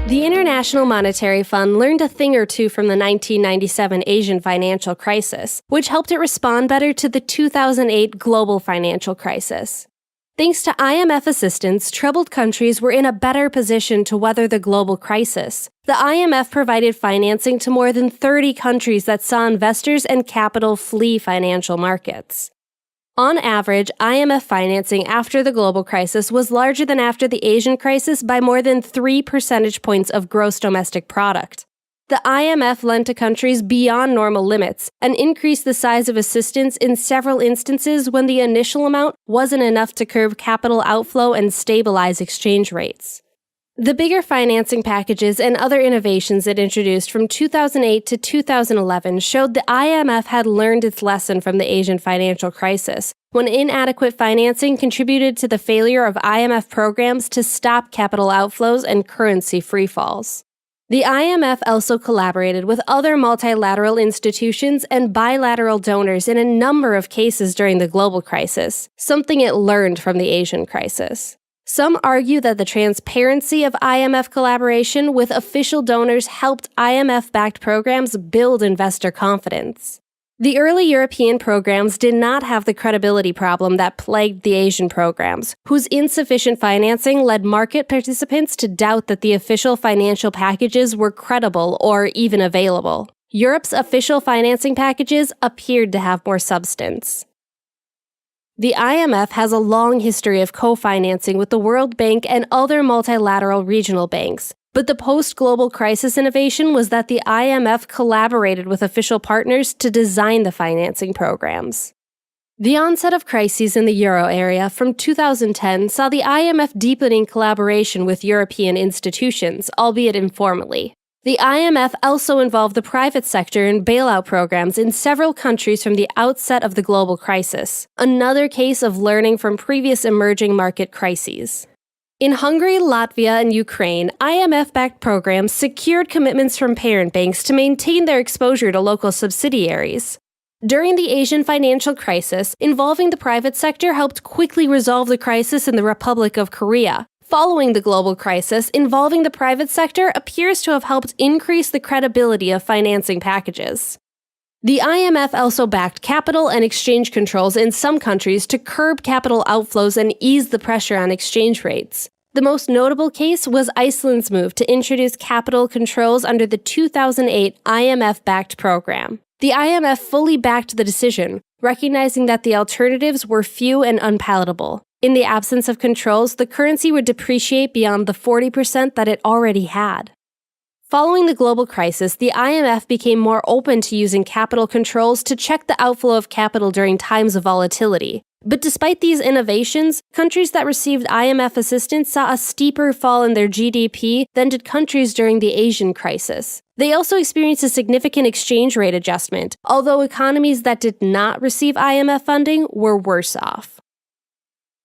The International Monetary Fund learned a thing or two from the 1997 Asian financial crisis, which helped it respond better to the 2008 global financial crisis. Thanks to IMF assistance, troubled countries were in a better position to weather the global crisis. The IMF provided financing to more than 30 countries that saw investors and capital flee financial markets. On average, IMF financing after the global crisis was larger than after the Asian crisis by more than 3 percentage points of gross domestic product. The IMF lent to countries beyond normal limits and increased the size of assistance in several instances when the initial amount wasn't enough to curb capital outflow and stabilize exchange rates. The bigger financing packages and other innovations it introduced from 2008 to 2011 showed the IMF had learned its lesson from the Asian financial crisis, when inadequate financing contributed to the failure of IMF programs to stop capital outflows and currency freefalls. The IMF also collaborated with other multilateral institutions and bilateral donors in a number of cases during the global crisis, something it learned from the Asian crisis. Some argue that the transparency of IMF collaboration with official donors helped IMF-backed programs build investor confidence. The early European programs did not have the credibility problem that plagued the Asian programs, whose insufficient financing led market participants to doubt that the official financial packages were credible or even available. Europe's official financing packages appeared to have more substance. The IMF has a long history of co-financing with the World Bank and other multilateral regional banks, but the post-global crisis innovation was that the IMF collaborated with official partners to design the financing programs. The onset of crises in the euro area from 2010 saw the IMF deepening collaboration with European institutions, albeit informally. The IMF also involved the private sector in bailout programs in several countries from the outset of the global crisis, another case of learning from previous emerging market crises. In Hungary, Latvia, and Ukraine, IMF-backed programs secured commitments from parent banks to maintain their exposure to local subsidiaries. During the Asian financial crisis, involving the private sector helped quickly resolve the crisis in the Republic of Korea. Following the global crisis, involving the private sector appears to have helped increase the credibility of financing packages. The IMF also backed capital and exchange controls in some countries to curb capital outflows and ease the pressure on exchange rates. The most notable case was Iceland's move to introduce capital controls under the 2008 IMF-backed program. The IMF fully backed the decision, recognizing that the alternatives were few and unpalatable. In the absence of controls, the currency would depreciate beyond the 40% that it already had. Following the global crisis, the IMF became more open to using capital controls to check the outflow of capital during times of volatility. But despite these innovations, countries that received IMF assistance saw a steeper fall in their GDP than did countries during the Asian crisis. They also experienced a significant exchange rate adjustment, although economies that did not receive IMF funding were worse off.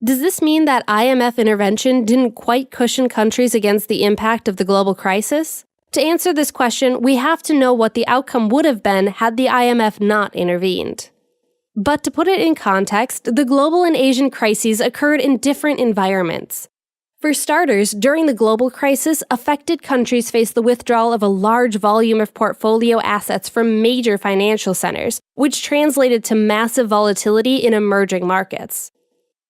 Does this mean that IMF intervention didn't quite cushion countries against the impact of the global crisis? To answer this question, we have to know what the outcome would have been had the IMF not intervened. But to put it in context, the global and Asian crises occurred in different environments. For starters, during the global crisis, affected countries faced the withdrawal of a large volume of portfolio assets from major financial centers, which translated to massive volatility in emerging markets.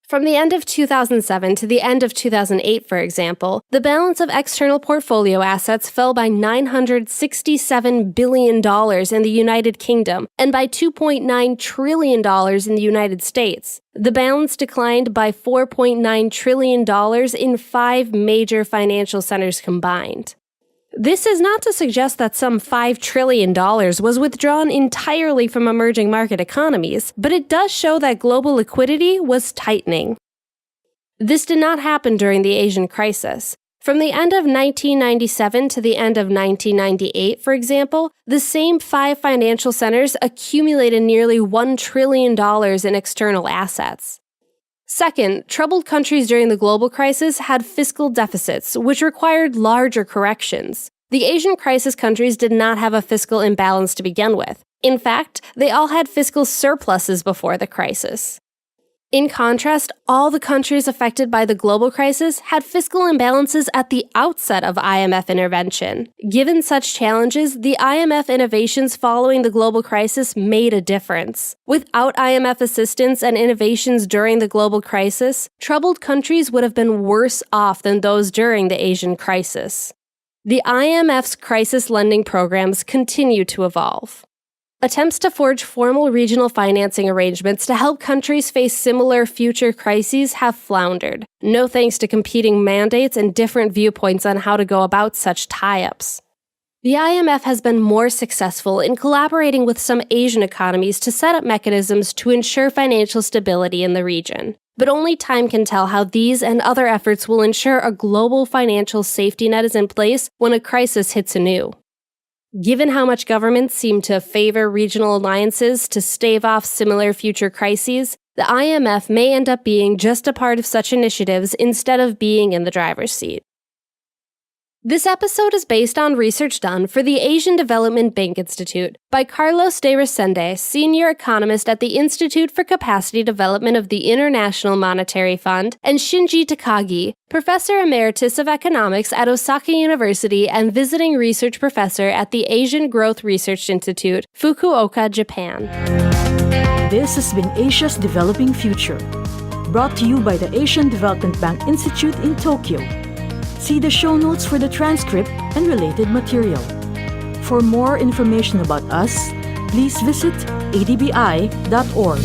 From the end of 2007 to the end of 2008, for example, the balance of external portfolio assets fell by $967 billion in the United Kingdom and by $2.9 trillion in the United States. The balance declined by $4.9 trillion in 5 major financial centers combined. This is not to suggest that some $5 trillion was withdrawn entirely from emerging market economies, but it does show that global liquidity was tightening. This did not happen during the Asian crisis. From the end of 1997 to the end of 1998, for example, the same 5 financial centers accumulated nearly $1 trillion in external assets. Second, troubled countries during the global crisis had fiscal deficits, which required larger corrections. The Asian crisis countries did not have a fiscal imbalance to begin with. In fact, they all had fiscal surpluses before the crisis. In contrast, all the countries affected by the global crisis had fiscal imbalances at the outset of IMF intervention. Given such challenges, the IMF innovations following the global crisis made a difference. Without IMF assistance and innovations during the global crisis, troubled countries would have been worse off than those during the Asian crisis. The IMF's crisis lending programs continue to evolve. Attempts to forge formal regional financing arrangements to help countries face similar future crises have floundered, no thanks to competing mandates and different viewpoints on how to go about such tie-ups. The IMF has been more successful in collaborating with some Asian economies to set up mechanisms to ensure financial stability in the region. But only time can tell how these and other efforts will ensure a global financial safety net is in place when a crisis hits anew. Given how much governments seem to favor regional alliances to stave off similar future crises, the IMF may end up being just a part of such initiatives instead of being in the driver's seat. This episode is based on research done for the Asian Development Bank Institute by Carlos de Resende, senior economist at the Institute for Capacity Development of the International Monetary Fund, and Shinji Takagi, professor emeritus of economics at Osaka University and visiting research professor at the Asian Growth Research Institute, Fukuoka, Japan. This has been Asia's Developing Future, brought to you by the Asian Development Bank Institute in Tokyo. See the show notes for the transcript and related material. For more information about us, please visit adbi.org.